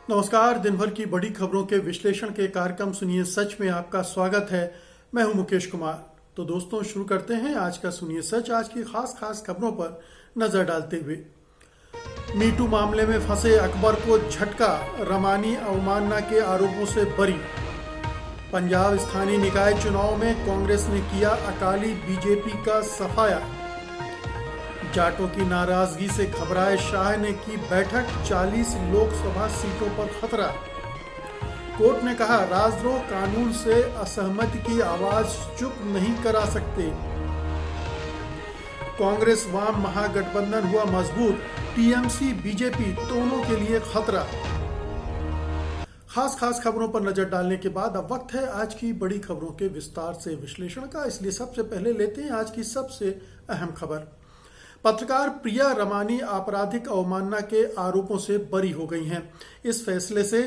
नमस्कार। दिन भर की बड़ी खबरों के विश्लेषण के कार्यक्रम सुनिए सच में आपका स्वागत है। मैं हूं मुकेश कुमार। तो दोस्तों शुरू करते हैं आज का सुनिए सच। आज की खास खबरों पर नजर डालते हुए मीटू मामले में फंसे अकबर को झटका, रमानी अवमानना के आरोपों से बरी। पंजाब स्थानीय निकाय चुनाव में कांग्रेस ने किया अकाली बीजेपी का सफाया। जाटों की नाराजगी से घबराए शाह ने की बैठक, 40 लोकसभा सीटों पर खतरा। कोर्ट ने कहा राजद्रोह कानून से असहमति की आवाज चुप नहीं करा सकते। कांग्रेस वाम महागठबंधन हुआ मजबूत, टीएमसी बीजेपी दोनों के लिए खतरा। खास खबरों पर नजर डालने के बाद अब वक्त है आज की बड़ी खबरों के विस्तार से विश्लेषण का। इसलिए सबसे पहले लेते हैं आज की सबसे अहम खबर। पत्रकार प्रिया रमानी आपराधिक अवमानना के आरोपों से बरी हो गई हैं। इस फैसले से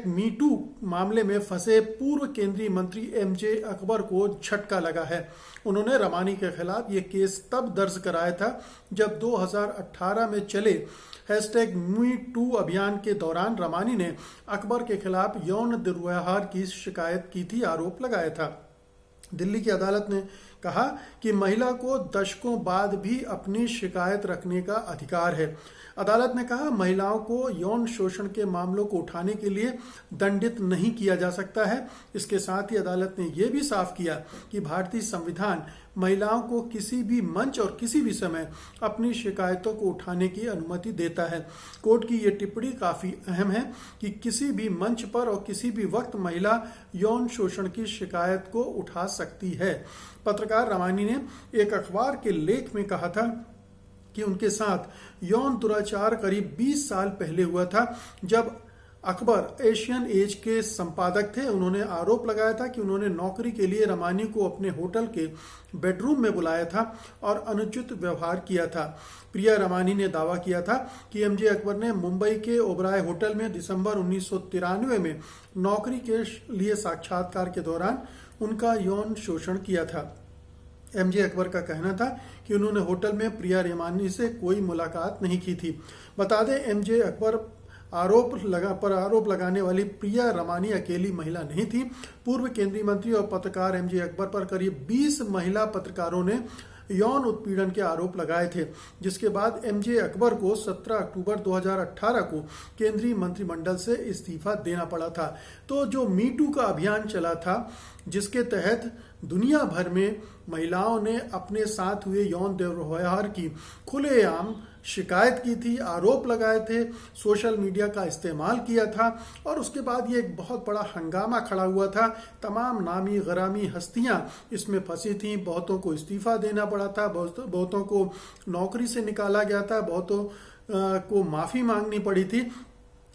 #मीटू मामले में फंसे पूर्व केंद्रीय मंत्री एमजे अकबर को झटका लगा है। उन्होंने रमानी के खिलाफ ये केस तब दर्ज कराया था जब 2018 में चले #मीटू अभियान के दौरान रमानी ने अकबर के खिलाफ यौन दुर्व्यवहार की शिकायत की थी, आरोप लगाया था। दिल्ली की अदालत ने कहा कि महिला को दशकों बाद भी अपनी शिकायत रखने का अधिकार है। अदालत ने कहा महिलाओं को यौन शोषण के मामलों को उठाने के लिए दंडित नहीं किया जा सकता है। इसके साथ ही अदालत ने यह भी साफ किया कि भारतीय संविधान महिलाओं को किसी भी मंच और किसी भी समय अपनी शिकायतों को उठाने की अनुमति देता है। कोर्ट की यह टिप्पणी काफी अहम है कि किसी भी मंच पर और किसी भी वक्त महिला यौन शोषण की शिकायत को उठा सकती है। पत्रकार रमानी ने एक अखबार के लेख में कहा था कि उनके साथ यौन दुराचार करीब 20 साल पहले हुआ था, जब अकबर एशियन एज के संपादक थे। उन्होंने आरोप लगाया था कि उन्होंने नौकरी के लिए रमानी को अपने होटल के बेडरूम में बुलाया था और अनुचित व्यवहार किया था। प्रिया रमानी ने दावा किया था कि एमजे अकबर ने मुंबई के ओबराय होटल में दिसंबर 1993 में नौकरी के लिए साक्षात्कार के दौरान उनका यौन शोषण किया था। एमजे अकबर का कहना था कि उन्होंने होटल में प्रिया रमानी से कोई मुलाकात नहीं की थी। बता दें एमजे अकबर आरोप लगाने वाली प्रिया रमानी अकेली महिला नहीं थी। पूर्व केंद्रीय मंत्री और पत्रकार एमजे अकबर पर करीब 20 महिला पत्रकारों ने यौन उत्पीड़न के आरोप लगाए थे, जिसके बाद एमजे अकबर को 17 अक्टूबर 2018 को केंद्रीय मंत्रिमंडल से इस्तीफा देना पड़ा था। तो जो मीटू का अभियान चला था, जिसके तहत दुनिया भर में महिलाओं ने अपने साथ हुए यौन दुर्व्यवहार की खुलेआम शिकायत की थी, आरोप लगाए थे, सोशल मीडिया का इस्तेमाल किया था और उसके बाद ये एक बहुत बड़ा हंगामा खड़ा हुआ था। तमाम नामी गरामी हस्तियां इसमें फंसी थीं, बहुतों को इस्तीफा देना पड़ा था, बहुतों को नौकरी से निकाला गया था, बहुतों को माफी मांगनी पड़ी थी।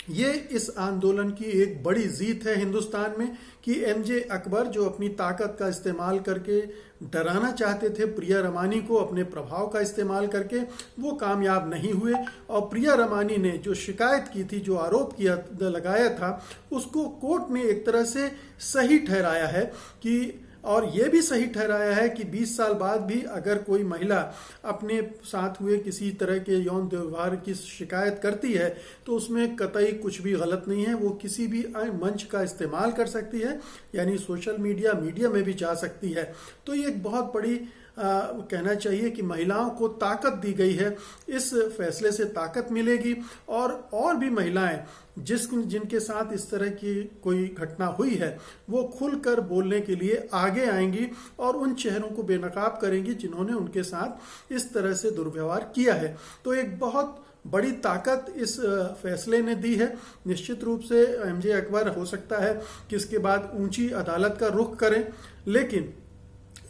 ये इस आंदोलन की एक बड़ी जीत है हिंदुस्तान में कि एमजे अकबर जो अपनी ताकत का इस्तेमाल करके डराना चाहते थे प्रिया रमानी को, अपने प्रभाव का इस्तेमाल करके, वो कामयाब नहीं हुए। और प्रिया रमानी ने जो शिकायत की थी, जो आरोप लगाया था, उसको कोर्ट ने एक तरह से सही ठहराया है कि, और ये भी सही ठहराया है कि 20 साल बाद भी अगर कोई महिला अपने साथ हुए किसी तरह के यौन दुर्व्यवहार की शिकायत करती है तो उसमें कतई कुछ भी गलत नहीं है। वो किसी भी मंच का इस्तेमाल कर सकती है, यानी सोशल मीडिया में भी जा सकती है। तो ये एक बहुत बड़ी कहना चाहिए कि महिलाओं को ताकत दी गई है। इस फैसले से ताकत मिलेगी और भी महिलाएं जिनके साथ इस तरह की कोई घटना हुई है वो खुलकर बोलने के लिए आगे आएंगी और उन चेहरों को बेनकाब करेंगी जिन्होंने उनके साथ इस तरह से दुर्व्यवहार किया है। तो एक बहुत बड़ी ताकत इस फैसले ने दी है। निश्चित रूप से एमजे अकबर हो सकता है कि इसके बाद ऊंची अदालत का रुख करें, लेकिन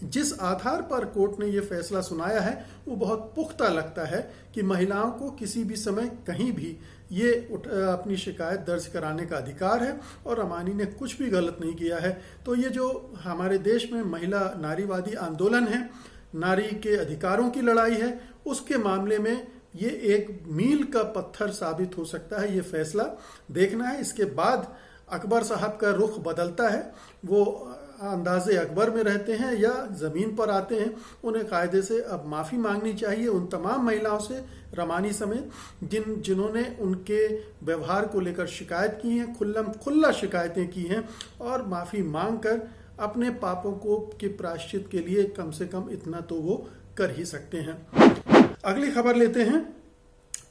जिस आधार पर कोर्ट ने यह फैसला सुनाया है वो बहुत पुख्ता लगता है कि महिलाओं को किसी भी समय कहीं भी ये अपनी शिकायत दर्ज कराने का अधिकार है और रमानी ने कुछ भी गलत नहीं किया है। तो ये जो हमारे देश में महिला नारीवादी आंदोलन है, नारी के अधिकारों की लड़ाई है, उसके मामले में ये एक मील का पत्थर साबित हो सकता है। ये फैसला देखना है इसके बाद अकबर साहब का रुख बदलता है, वो अंदाजे अकबर में रहते हैं या ज़मीन पर आते हैं, उन्हें कायदे से अब माफ़ी मांगनी चाहिए उन तमाम महिलाओं से, रमानी समेत, जिन्होंने उनके व्यवहार को लेकर शिकायत की हैं, खुल्ला शिकायतें की हैं, और माफ़ी मांग कर अपने पापों को के प्रायश्चित के लिए कम से कम इतना तो वो कर ही सकते हैं। अगली खबर लेते हैं।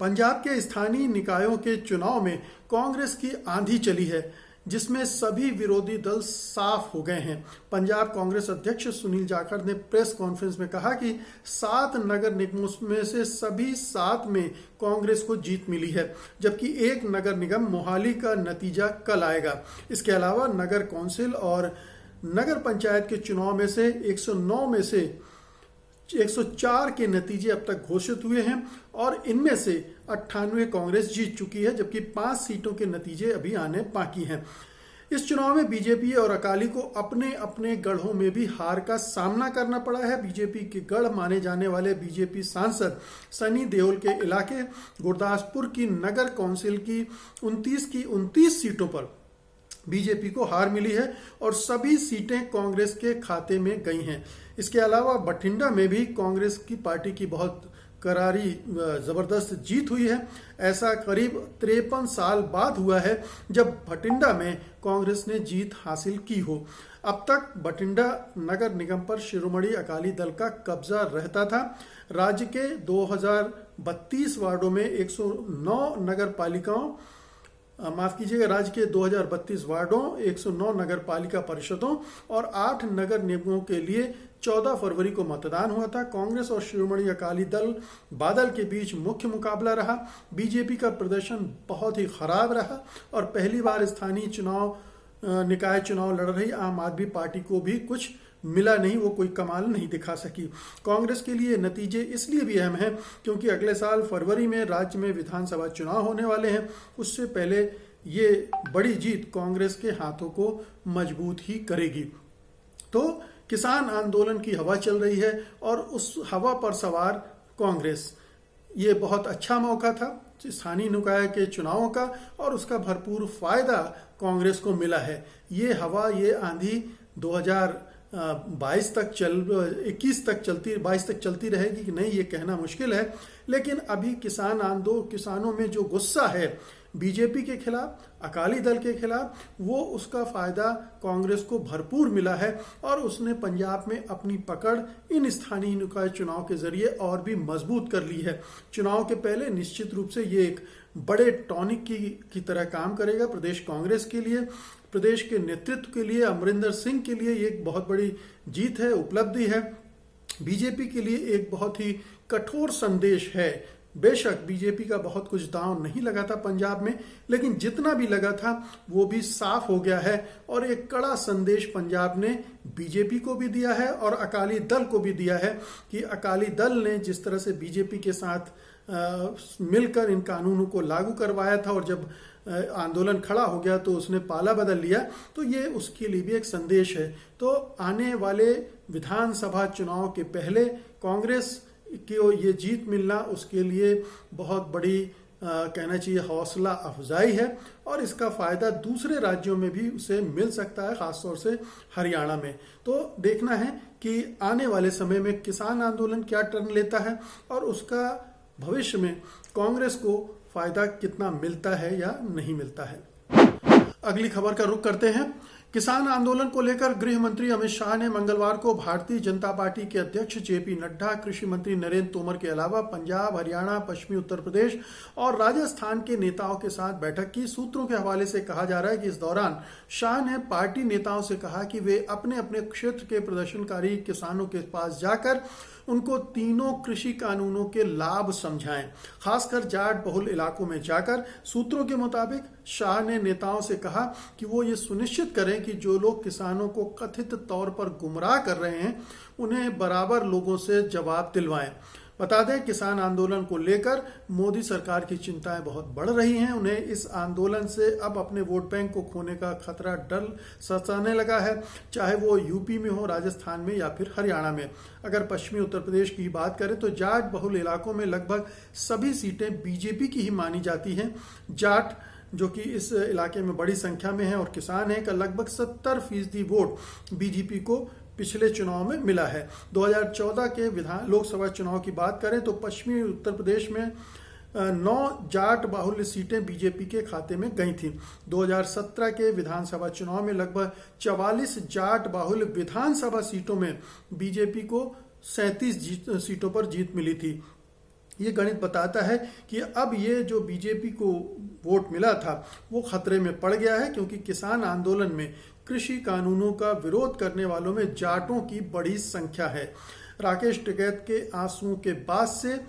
पंजाब के स्थानीय निकायों के चुनाव में कांग्रेस की आंधी चली है, जिसमें सभी विरोधी दल साफ हो गए हैं। पंजाब कांग्रेस अध्यक्ष सुनील जाखड़ ने प्रेस कॉन्फ्रेंस में कहा कि 7 नगर निगमों में से सभी 7 में कांग्रेस को जीत मिली है, जबकि एक नगर निगम मोहाली का नतीजा कल आएगा। इसके अलावा नगर कौंसिल और नगर पंचायत के चुनाव में से 109 में से 104 के नतीजे अब तक घोषित हुए हैं और इनमें से 98 कांग्रेस जीत चुकी है, जबकि 5 सीटों के नतीजे अभी आने बाकी हैं। इस चुनाव में बीजेपी और अकाली को अपने अपने गढ़ों में भी हार का सामना करना पड़ा है। बीजेपी के गढ़ माने जाने वाले बीजेपी सांसद सनी देओल के इलाके गुरदासपुर की नगर कौंसिल की 29 सीटों पर बीजेपी को हार मिली है और सभी सीटें कांग्रेस के खाते में गई हैं। इसके अलावा बठिंडा में भी कांग्रेस की पार्टी की बहुत करारी जबरदस्त जीत हुई है। ऐसा करीब 53 साल बाद हुआ है जब बठिंडा में कांग्रेस ने जीत हासिल की हो। अब तक बठिंडा नगर निगम पर शिरोमणि अकाली दल का कब्जा रहता था। राज्य के 2032 वार्डों में 109 नगर पालिकाओं राज्य के 2032 वार्डों, 109 नगर पालिका परिषदों और 8 नगर निगमों के लिए 14 फरवरी को मतदान हुआ था। कांग्रेस और शिरोमणि अकाली दल बादल के बीच मुख्य मुकाबला रहा। बीजेपी का प्रदर्शन बहुत ही खराब रहा और पहली बार स्थानीय निकाय चुनाव लड़ रही आम आदमी पार्टी को भी कुछ मिला नहीं, वो कोई कमाल नहीं दिखा सकी। कांग्रेस के लिए नतीजे इसलिए भी अहम हैं क्योंकि अगले साल फरवरी में राज्य में विधानसभा चुनाव होने वाले हैं। उससे पहले ये बड़ी जीत कांग्रेस के हाथों को मजबूत ही करेगी। तो किसान आंदोलन की हवा चल रही है और उस हवा पर सवार कांग्रेस, ये बहुत अच्छा मौका था स्थानीय निकाय के चुनावों का और उसका भरपूर फायदा कांग्रेस को मिला है। ये हवा, ये आंधी 2022 तक 22 तक चलती रहेगी कि नहीं, ये कहना मुश्किल है। लेकिन अभी किसानों में जो गुस्सा है बीजेपी के खिलाफ, अकाली दल के खिलाफ, वो उसका फायदा कांग्रेस को भरपूर मिला है और उसने पंजाब में अपनी पकड़ इन स्थानीय निकाय चुनाव के जरिए और भी मजबूत कर ली है। चुनाव के पहले निश्चित रूप से ये एक बड़े टॉनिक की तरह काम करेगा प्रदेश कांग्रेस के लिए, प्रदेश के नेतृत्व के लिए, अमरिंदर सिंह के लिए ये एक बहुत बड़ी जीत है, उपलब्धि है। बीजेपी के लिए एक बहुत ही कठोर संदेश है। बेशक बीजेपी का बहुत कुछ दांव नहीं लगा था पंजाब में, लेकिन जितना भी लगा था वो भी साफ हो गया है और एक कड़ा संदेश पंजाब ने बीजेपी को भी दिया है और अकाली दल को भी दिया है कि अकाली दल ने जिस तरह से बीजेपी के साथ मिलकर इन कानूनों को लागू करवाया था और जब आंदोलन खड़ा हो गया तो उसने पाला बदल लिया, तो ये उसके लिए भी एक संदेश है। तो आने वाले विधानसभा चुनाव के पहले कांग्रेस की ये जीत मिलना उसके लिए बहुत बड़ी कहना चाहिए हौसला अफजाई है और इसका फायदा दूसरे राज्यों में भी उसे मिल सकता है, खासतौर से हरियाणा में। तो देखना है कि आने वाले समय में किसान आंदोलन क्या टर्न लेता है और उसका भविष्य में कांग्रेस को फायदा कितना मिलता है या नहीं मिलता है। अगली खबर का रुख करते हैं। किसान आंदोलन को लेकर गृह मंत्री अमित शाह ने मंगलवार को भारतीय जनता पार्टी के अध्यक्ष जेपी नड्डा, कृषि मंत्री नरेंद्र तोमर के अलावा पंजाब, हरियाणा, पश्चिमी उत्तर प्रदेश और राजस्थान के नेताओं के साथ बैठक की। सूत्रों के हवाले से कहा जा रहा है कि इस दौरान शाह ने पार्टी नेताओं से कहा कि वे अपने अपने क्षेत्र के प्रदर्शनकारी किसानों के पास जाकर उनको तीनों कृषि कानूनों के लाभ समझाएं, खासकर जाट बहुल इलाकों में जाकर। सूत्रों के मुताबिक शाह ने नेताओं से कहा कि वो ये सुनिश्चित करें कि जो लोग किसानों को कथित तौर पर गुमराह कर रहे हैं उन्हें बराबर लोगों से जवाब दिलवाएं। बता दें, किसान आंदोलन को लेकर मोदी सरकार की चिंताएं बहुत बढ़ रही हैं। उन्हें इस आंदोलन से अब अपने वोट बैंक को खोने का खतरा डर सताने लगा है, चाहे वो यूपी में हो, राजस्थान में या फिर हरियाणा में। अगर पश्चिमी उत्तर प्रदेश की बात करें तो जाट बहुल इलाकों में लगभग सभी सीटें बीजेपी की ही मानी जाती हैं। जाट जो कि इस इलाके में बड़ी संख्या में है और किसान है, का लगभग 70% वोट बीजेपी को पिछले चुनाव में मिला है। 2014 के लोकसभा चुनाव की बात करें तो पश्चिमी उत्तर प्रदेश में 9 जाट बाहुल्य सीटें बीजेपी के खाते में गई थी। 2017 के विधानसभा चुनाव में लगभग 44 जाट बाहुल्य विधानसभा सीटों में बीजेपी को 37 सीटों पर जीत मिली थी। ये गणित बताता है कि अब ये जो बीजेपी को वोट मिला था वो खतरे में पड़ गया है, क्योंकि किसान आंदोलन में कृषि कानूनों का विरोध करने वालों में जाटों की बड़ी संख्या है। राकेश टिकैत के आंसुओं के बाद से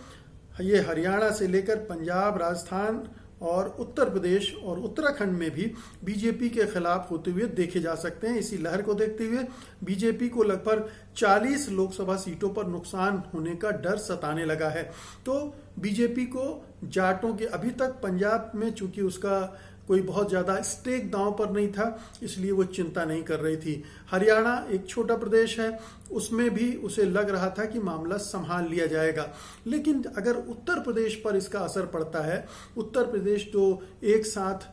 ये हरियाणा से लेकर पंजाब, राजस्थान और उत्तर प्रदेश और उत्तराखंड में भी बीजेपी के खिलाफ होते हुए देखे जा सकते हैं। इसी लहर को देखते हुए बीजेपी को लगभग 40 लोकसभा सीटों पर नुकसान होने का डर सताने लगा है। तो बीजेपी को जाटों के, अभी तक पंजाब में चूंकि उसका कोई बहुत ज़्यादा स्टेक दांव पर नहीं था, इसलिए वो चिंता नहीं कर रही थी। हरियाणा एक छोटा प्रदेश है, उसमें भी उसे लग रहा था कि मामला संभाल लिया जाएगा। लेकिन अगर उत्तर प्रदेश पर इसका असर पड़ता है, उत्तर प्रदेश तो एक साथ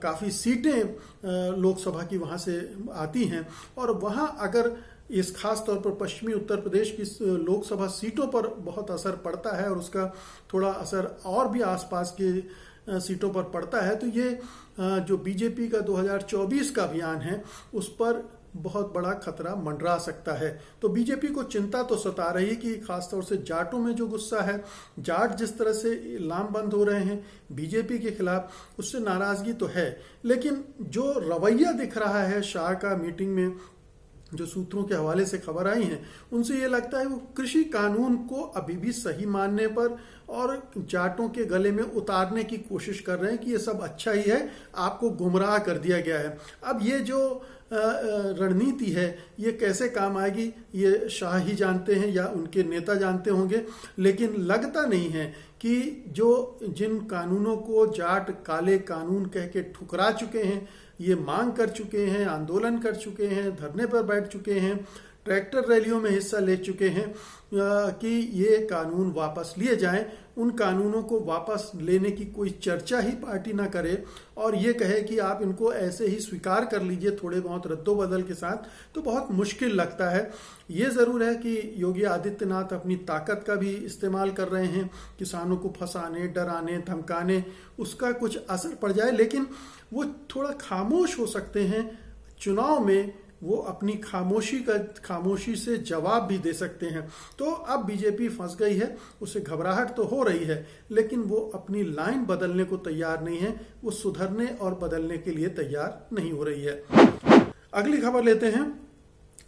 काफ़ी सीटें लोकसभा की वहाँ से आती हैं, और वहाँ अगर इस खास तौर पर पश्चिमी उत्तर प्रदेश की लोकसभा सीटों पर बहुत असर पड़ता है और उसका थोड़ा असर और भी आसपास के सीटों पर पड़ता है, तो ये जो बीजेपी का 2024 का अभियान है उस पर बहुत बड़ा खतरा मंडरा सकता है। तो बीजेपी को चिंता तो सता रही है कि खासतौर से जाटों में जो गुस्सा है, जाट जिस तरह से लामबंद हो रहे हैं बीजेपी के खिलाफ, उससे नाराजगी तो है। लेकिन जो रवैया दिख रहा है शाह का मीटिंग में, जो सूत्रों के हवाले से खबर आई हैं, उनसे ये लगता है वो कृषि कानून को अभी भी सही मानने पर और जाटों के गले में उतारने की कोशिश कर रहे हैं कि ये सब अच्छा ही है, आपको गुमराह कर दिया गया है। अब ये जो रणनीति है ये कैसे काम आएगी ये शाह ही जानते हैं या उनके नेता जानते होंगे, लेकिन लगता नहीं है कि जिन कानूनों को जाट काले कानून कह के ठुकरा चुके हैं, ये मांग कर चुके हैं, आंदोलन कर चुके हैं, धरने पर बैठ चुके हैं, ट्रैक्टर रैलियों में हिस्सा ले चुके हैं कि ये कानून वापस लिए जाएं, उन कानूनों को वापस लेने की कोई चर्चा ही पार्टी ना करे और ये कहे कि आप इनको ऐसे ही स्वीकार कर लीजिए थोड़े बहुत रद्दोबदल के साथ, तो बहुत मुश्किल लगता है। ये ज़रूर है कि योगी आदित्यनाथ अपनी ताकत का भी इस्तेमाल कर रहे हैं, किसानों को फंसाने, डराने, धमकाने, उसका कुछ असर पड़ जाए, लेकिन वो थोड़ा खामोश हो सकते हैं। चुनाव में वो अपनी खामोशी से जवाब भी दे सकते हैं। तो अब बीजेपी फंस गई है, उसे घबराहट तो हो रही है, लेकिन वो अपनी लाइन बदलने को तैयार नहीं है, वो सुधरने और बदलने के लिए तैयार नहीं हो रही है। अगली खबर लेते हैं।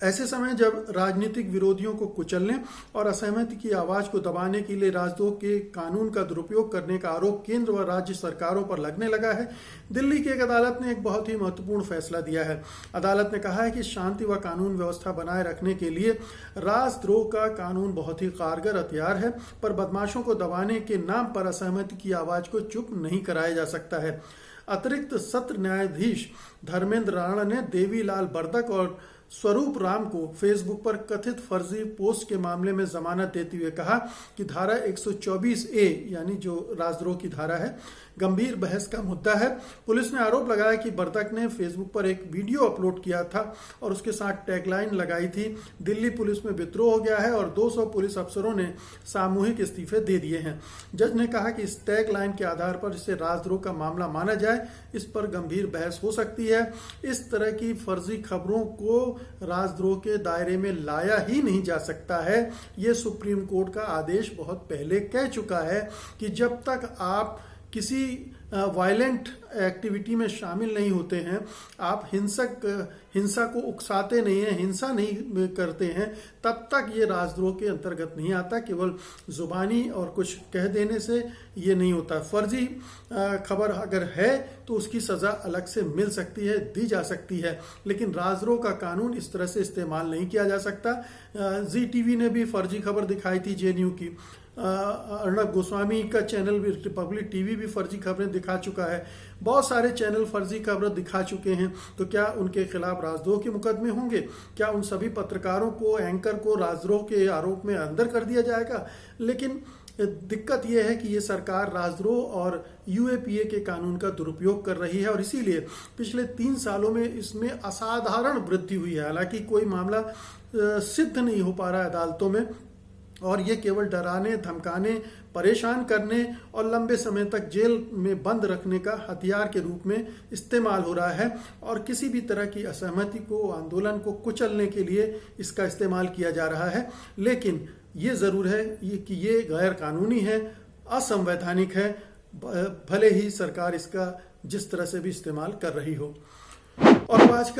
ऐसे समय जब राजनीतिक विरोधियों को कुचलने और असहमति की आवाज को दबाने के लिए राजद्रोह के कानून का दुरुपयोग करने का आरोप केंद्र व राज्य सरकारों पर लगने लगा है, दिल्ली की एक अदालत ने एक बहुत ही महत्वपूर्ण फैसला दिया है। अदालत ने कहा है कि शांति व कानून व्यवस्था बनाए रखने के लिए राजद्रोह का कानून बहुत ही कारगर हथियार है, पर बदमाशों को दबाने के नाम पर असहमति की आवाज को चुप नहीं कराया जा सकता है। अतिरिक्त सत्र न्यायाधीश धर्मेंद्र राणा ने देवीलाल बर्दक और स्वरूप राम को फेसबुक पर कथित फर्जी पोस्ट के मामले में जमानत देते हुए कहा कि धारा 124A यानी जो राजद्रोह की धारा है, गंभीर बहस का मुद्दा है। पुलिस ने आरोप लगाया कि बर्दक ने फेसबुक पर एक वीडियो अपलोड किया था और उसके साथ टैगलाइन लगाई थी, दिल्ली पुलिस में विद्रोह हो गया है, और 200 पुलिस अफसरों ने सामूहिक इस्तीफे दे दिए हैं। जज ने कहा कि इस टैगलाइन के आधार पर इसे राजद्रोह का मामला माना जाए, इस पर गंभीर बहस हो सकती है। इस तरह की फर्जी खबरों को राजद्रोह के दायरे में लाया ही नहीं जा सकता है। ये सुप्रीम कोर्ट का आदेश बहुत पहले कह चुका है कि जब तक आप किसी वायलेंट एक्टिविटी में शामिल नहीं होते हैं, आप हिंसा को उकसाते नहीं हैं, हिंसा नहीं करते हैं, तब तक ये राजद्रोह के अंतर्गत नहीं आता। केवल जुबानी और कुछ कह देने से ये नहीं होता। फर्जी खबर अगर है तो उसकी सज़ा अलग से मिल सकती है, दी जा सकती है, लेकिन राजद्रोह का कानून इस तरह से इस्तेमाल नहीं किया जा सकता। जी टीवी ने भी फर्जी खबर दिखाई थी जेएनयू की, अर्णब गोस्वामी का चैनल भी रिपब्लिक टीवी भी फर्जी खबरें दिखा चुका है, बहुत सारे चैनल फर्जी खबरें दिखा चुके हैं। तो क्या उनके खिलाफ राजद्रोह के मुकदमे होंगे? क्या उन सभी पत्रकारों को, एंकर को राजद्रोह के आरोप में अंदर कर दिया जाएगा? लेकिन दिक्कत यह है कि ये सरकार राजद्रोह और यूएपीए के कानून का दुरुपयोग कर रही है और इसीलिए पिछले 3 सालों में इसमें असाधारण वृद्धि हुई है। हालांकि कोई मामला सिद्ध नहीं हो पा रहा है अदालतों में और ये केवल डराने, धमकाने, परेशान करने और लंबे समय तक जेल में बंद रखने का हथियार के रूप में इस्तेमाल हो रहा है और किसी भी तरह की असहमति को, आंदोलन को कुचलने के लिए इसका इस्तेमाल किया जा रहा है। लेकिन ये ज़रूर है कि ये गैर कानूनी है, असंवैधानिक है, भले ही सरकार इसका जिस तरह से भी इस्तेमाल कर रही हो। और अब आज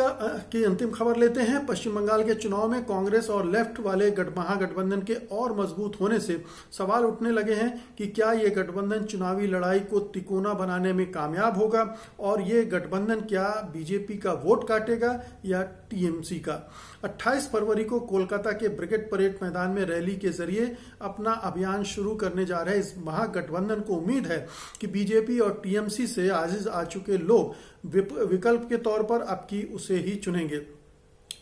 की अंतिम खबर लेते हैं। पश्चिम बंगाल के चुनाव में कांग्रेस और लेफ्ट वाले महागठबंधन के और मजबूत होने से सवाल उठने लगे हैं कि क्या ये गठबंधन चुनावी लड़ाई को तिकोना बनाने में कामयाब होगा और ये गठबंधन क्या बीजेपी का वोट काटेगा या टीएमसी का। 28 फरवरी को कोलकाता के ब्रिगेड परेड मैदान में रैली के जरिए अपना अभियान शुरू करने जा रहे इस महागठबंधन को उम्मीद है कि बीजेपी और टीएमसी से आजिज आ चुके लोग विकल्प के तौर पर अब की उसे ही चुनेंगे।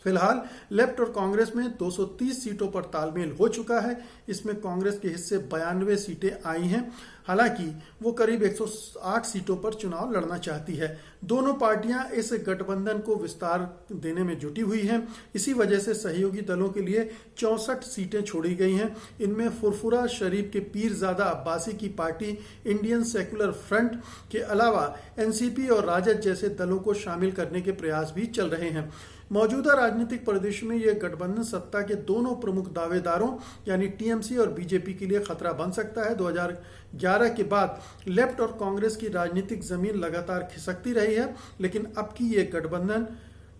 फिलहाल लेफ्ट और कांग्रेस में 230 सीटों पर तालमेल हो चुका है। इसमें कांग्रेस के हिस्से 92 सीटें आई हैं। हालांकि वो करीब 108 सीटों पर चुनाव लड़ना चाहती है। दोनों पार्टियां इस गठबंधन को विस्तार देने में जुटी हुई हैं। इसी वजह से सहयोगी दलों के लिए 64 सीटें छोड़ी गई हैं। इनमें फुरफुरा शरीफ के पीरजादा अब्बासी की पार्टी इंडियन सेकुलर फ्रंट के अलावा एनसीपी और राजद जैसे दलों को शामिल करने के प्रयास भी चल रहे हैं। मौजूदा राजनीतिक परिदृश्य में यह गठबंधन सत्ता के दोनों प्रमुख दावेदारों यानी टीएमसी और बीजेपी के लिए खतरा बन सकता है। 2011 के बाद लेफ्ट और कांग्रेस की राजनीतिक जमीन लगातार खिसकती रही है, लेकिन अब की ये गठबंधन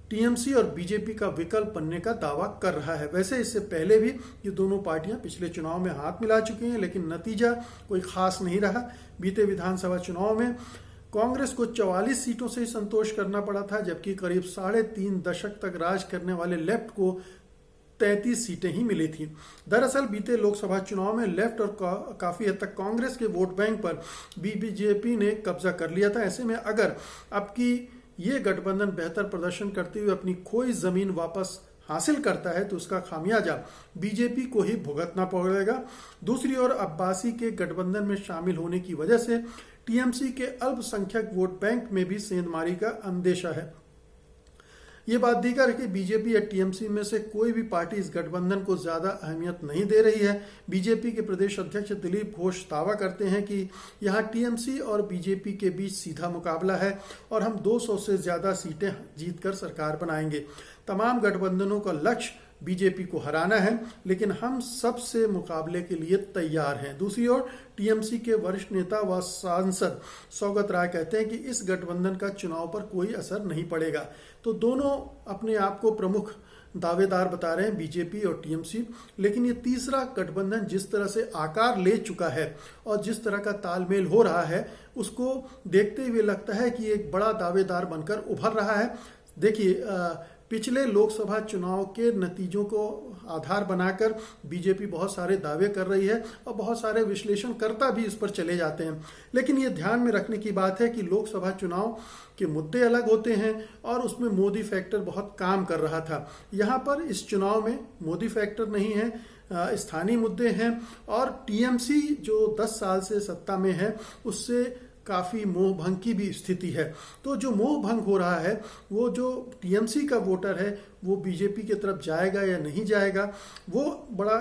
टीएमसी और बीजेपी का विकल्प बनने का दावा कर रहा है। वैसे इससे पहले भी ये दोनों पार्टियां पिछले चुनाव में हाथ मिला चुकी हैं, लेकिन नतीजा कोई खास नहीं रहा। बीते विधानसभा चुनाव में कांग्रेस को 44 सीटों से ही संतोष करना पड़ा था, जबकि करीब 3.5 दशक तक राज करने वाले लेफ्ट को 33 सीटें ही मिली थी। दरअसल बीते लोकसभा चुनाव में लेफ्ट और काफी हद तक कांग्रेस के वोट बैंक पर बीजेपी ने कब्जा कर लिया था। ऐसे में अगर अब की ये गठबंधन बेहतर प्रदर्शन करते हुए अपनी खोई जमीन वापस हासिल करता है तो उसका खामियाजा बीजेपी को ही भुगतना पड़ेगा। दूसरी ओर अब्बासी के गठबंधन में शामिल होने की वजह से टीएमसी के अल्पसंख्यक वोट बैंक में भी सेंधमारी का अंदेशा है। ये बात दीगर है कि बीजेपी या टीएमसी में से कोई भी पार्टी इस गठबंधन को ज्यादा अहमियत नहीं दे रही है। बीजेपी के प्रदेश अध्यक्ष दिलीप घोष दावा करते हैं कि यहाँ टीएमसी और बीजेपी के बीच सीधा मुकाबला है और हम 200 से ज्यादा सीटें जीतकर सरकार बनाएंगे। तमाम गठबंधनों का लक्ष्य बीजेपी को हराना है, लेकिन हम सबसे मुकाबले के लिए तैयार हैं। दूसरी ओर टीएमसी के वरिष्ठ नेता व सांसद सौगत राय कहते हैं कि इस गठबंधन का चुनाव पर कोई असर नहीं पड़ेगा। तो दोनों अपने आप को प्रमुख दावेदार बता रहे हैं, बीजेपी और टीएमसी, लेकिन ये तीसरा गठबंधन जिस तरह से आकार ले चुका है और जिस तरह का तालमेल हो रहा है, उसको देखते हुए लगता है कि एक बड़ा दावेदार बनकर उभर रहा है। देखिए, पिछले लोकसभा चुनाव के नतीजों को आधार बनाकर बीजेपी बहुत सारे दावे कर रही है और बहुत सारे विश्लेषणकर्ता भी इस पर चले जाते हैं, लेकिन ये ध्यान में रखने की बात है कि लोकसभा चुनाव के मुद्दे अलग होते हैं और उसमें मोदी फैक्टर बहुत काम कर रहा था। यहाँ पर इस चुनाव में मोदी फैक्टर नहीं है, स्थानीय मुद्दे हैं और टीएमसी जो 10 साल से सत्ता में है उससे काफी मोह भंग की भी स्थिति है। तो जो मोह भंग हो रहा है, वो जो टीएमसी का वोटर है वो बीजेपी की तरफ जाएगा या नहीं जाएगा, वो बड़ा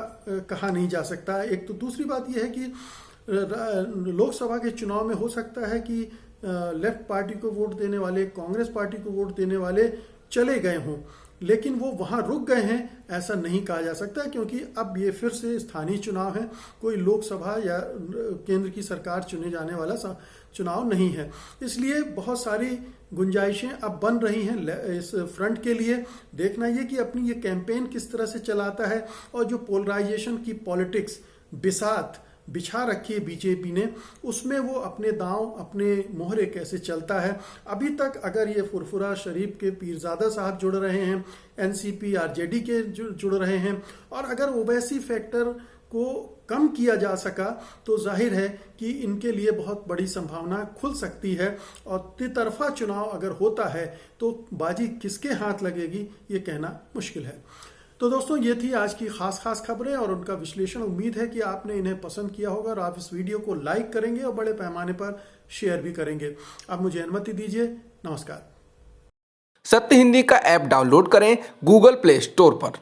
कहा नहीं जा सकता। एक तो दूसरी बात यह है कि लोकसभा के चुनाव में हो सकता है कि लेफ्ट पार्टी को वोट देने वाले, कांग्रेस पार्टी को वोट देने वाले चले गए हों, लेकिन वो वहां रुक गए हैं ऐसा नहीं कहा जा सकता, क्योंकि अब ये फिर से स्थानीय चुनाव है, कोई लोकसभा या केंद्र की सरकार चुने जाने वाला चुनाव नहीं है। इसलिए बहुत सारी गुंजाइशें अब बन रही हैं इस फ्रंट के लिए। देखना ये कि अपनी ये कैंपेन किस तरह से चलाता है और जो पोलराइजेशन की पॉलिटिक्स बिसात बिछा रखी है बीजेपी ने, उसमें वो अपने दांव, अपने मोहरे कैसे चलता है। अभी तक अगर ये फुरफुरा शरीफ के पीरजादा साहब जुड़ रहे हैं, एनसीपी आरजेडी के जुड़ रहे हैं और अगर ओवैसी फैक्टर को कम किया जा सका तो जाहिर है कि इनके लिए बहुत बड़ी संभावना खुल सकती है और तितरफा चुनाव अगर होता है तो बाजी किसके हाथ लगेगी ये कहना मुश्किल है। तो दोस्तों ये थी आज की खास खबरें और उनका विश्लेषण। उम्मीद है कि आपने इन्हें पसंद किया होगा और आप इस वीडियो को लाइक करेंगे और बड़े पैमाने पर शेयर भी करेंगे। अब मुझे अनुमति दीजिए। नमस्कार। सत्य हिंदी का ऐप डाउनलोड करें गूगल प्ले स्टोर पर।